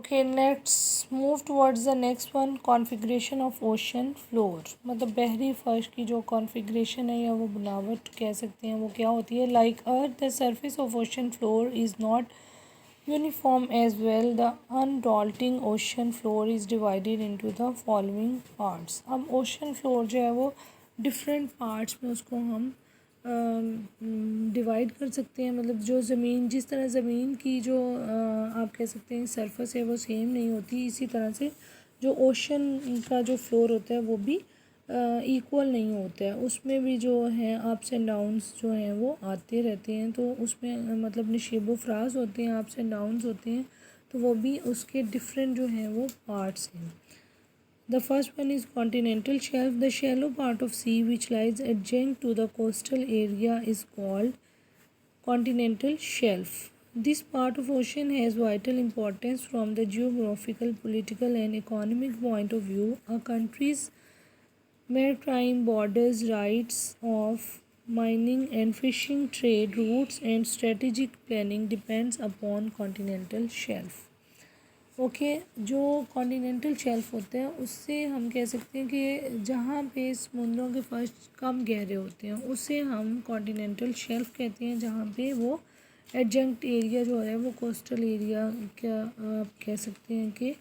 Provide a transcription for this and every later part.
Okay, let's move towards the next one, configuration of ocean floor. मतलब बहरी फर्श की जो कॉन्फ़िगरेशन है या वो बनावट कह सकते हैं वो क्या होती है। Like earth the surface of ocean floor is not uniform as well. The undulating ocean floor is divided into the following parts. अब ओशन फ्लोर जो है वो डिफरेंट पार्ट्स में उसको हम डिवाइड कर सकते हैं। मतलब जो ज़मीन, जिस तरह ज़मीन की जो आप कह सकते हैं सरफेस है वो सेम नहीं होती, इसी तरह से जो ओशन का जो फ्लोर होता है वो भी इक्वल नहीं होता है। उसमें भी जो है अप्स एंड डाउन्स जो हैं वो आते रहते हैं। तो उसमें मतलब नशीबो फ्राज होते हैं, अप्स एंड डाउन्स होते हैं। तो वो भी उसके डिफरेंट जो हैं वो पार्ट्स हैं। The first one is continental shelf. The shallow part of sea which lies adjacent to the coastal area is called continental shelf. This part of ocean has vital importance from the geographical, political and economic point of view. A country's maritime borders, rights of mining and fishing, trade routes and strategic planning depends upon continental shelf. Okay, जो continental shelf होते हैं उससे हम कह सकते हैं कि जहाँ पे समुद्रों के फर्श कम गहरे होते हैं उसे हम कॉन्टिनेंटल शेल्फ कहते हैं। जहाँ पे वो एडजंक्ट एरिया जो है वो कोस्टल एरिया क्या आप कह सकते हैं कि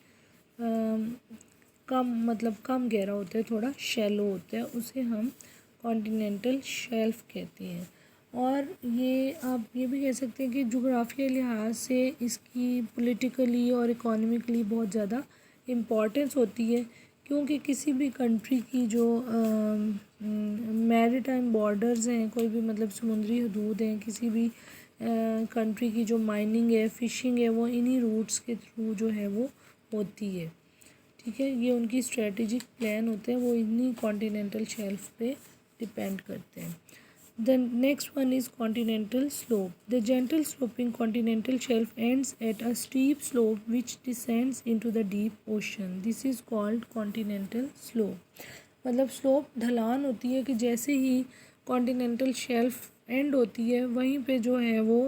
कम मतलब कम गहरा होता है, थोड़ा शैलो होता है, उसे हम कॉन्टिनेंटल शेल्फ कहते हैं। और ये आप ये भी कह सकते हैं कि जोग्राफिया लिहाज से इसकी पॉलिटिकली और इकोनॉमिकली बहुत ज़्यादा इम्पोर्टेंस होती है, क्योंकि किसी भी कंट्री की जो मैरीटाइम बॉर्डर्स हैं, कोई भी मतलब समुद्री हदूद हैं, किसी भी कंट्री की जो माइनिंग है, फ़िशिंग है, वो इन्हीं रूट्स के थ्रू जो है वो होती है। ठीक है, ये उनकी स्ट्रेटेजिक प्लान होते हैं, वो इन्हीं कॉन्टिनेंटल शेल्फ पे डिपेंड करते हैं। The next one is continental slope. The gentle sloping continental shelf ends at a steep slope which descends into the deep ocean. This is called continental slope. मतलब slope ढलान होती है कि जैसे ही continental shelf and होती है वहीं पे जो है वो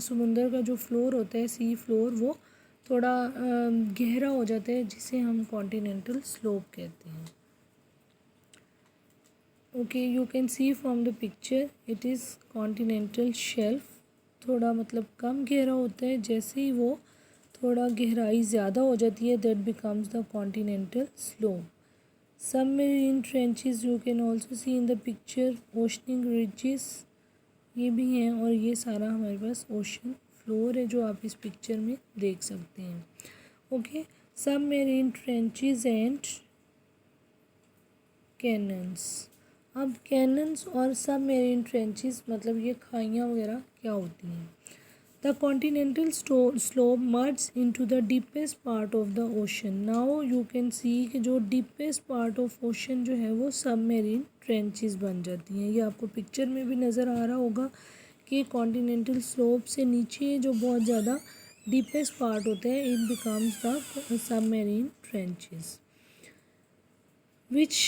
समुंदर का जो फ्लोर होता है, सी फ्लोर, वो थोड़ा गहरा हो जाता है, जिसे हम कॉन्टिनेंटल स्लोप कहते हैं। Okay, you can see from the picture it is continental shelf. थोड़ा मतलब कम गहरा होता है, जैसे ही वो थोड़ा गहराई ज़्यादा हो जाती है that becomes the continental slope. Submarine trenches you can also see in the picture, oceanic ridges ये भी हैं, और ये सारा हमारे पास ओशन फ्लोर है जो आप इस पिक्चर में देख सकते हैं। Okay, submarine trenches and cannons. अब कैनन्स और सबमरीन ट्रेंचेस मतलब ये खाइयाँ वगैरह क्या होती हैं। The continental slope merge into the deepest part of the ocean. Now you can see कि जो डीपेस्ट पार्ट ऑफ ओशन जो है वो सबमरीन ट्रेंचेस बन जाती हैं। ये आपको पिक्चर में भी नज़र आ रहा होगा कि कॉन्टिनेंटल स्लोप से नीचे जो बहुत ज़्यादा डीपेस्ट पार्ट होते हैं it becomes the submarine trenches which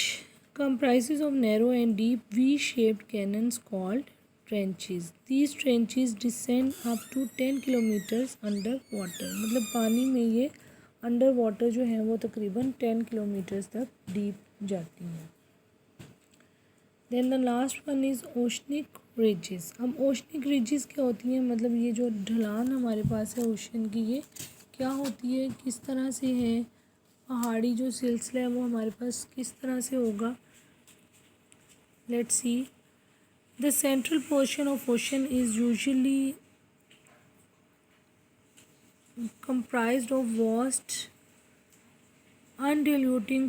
comprises of narrow and deep V-shaped canyons called trenches. These trenches descend up to 10 kilometers under water. मतलब पानी में ये अंडर वाटर जो है वो तकरीबन 10 किलोमीटर्स तक डीप जाती हैं। Then the last one is oceanic ridges. अब oceanic ridges क्या होती हैं, मतलब ये जो ढलान हमारे पास है ओशन की, ये क्या होती है, किस तरह से है, पहाड़ी जो सिलसिला है वो हमारे पास किस तरह से होगा। Let's see, the central portion of ocean is usually comprised of vast undulating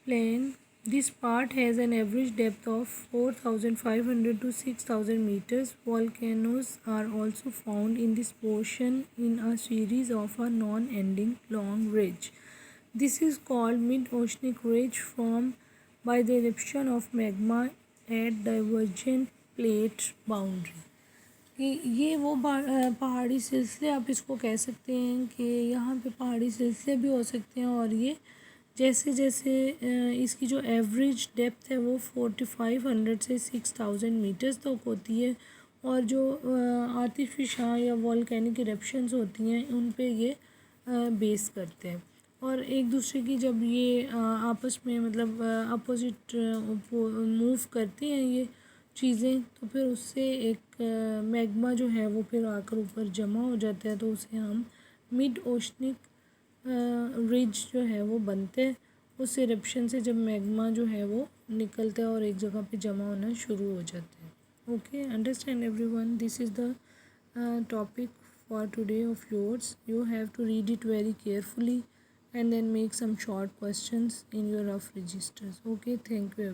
plain. This part has an average depth of 4,500 to 6,000 meters. Volcanoes are also found in this portion in a series of a non-ending long ridge. This is called mid-oceanic ridge formed by the eruption of magma at divergent plate boundary. कि ये वो पहाड़ी सिलसिले आप इसको कह सकते हैं कि यहाँ पे पहाड़ी सिलसिले भी हो सकते हैं, और ये जैसे जैसे इसकी जो एवरेज डेप्थ है वो 4,500 से 6,000 मीटर्स तक होती है, और जो आतिशिशां या वॉल्केनिक इरप्शंस होती हैं उन पे ये बेस करते हैं। और एक दूसरे की जब ये आपस में मतलब अपोजिट मूव करती हैं ये चीज़ें, तो फिर उससे एक मैग्मा जो है वो फिर आकर ऊपर जमा हो जाता है, तो उसे हम मिड ओशनिक रिज जो है वो बनते हैं। उस इरप्शन से जब मैग्मा जो है वो निकलता है और एक जगह पे जमा होना शुरू हो जाता है। Okay, understand everyone, this is the topic for today of yours. You have to read it very carefully and then make some short questions in your rough registers. Okay, thank you.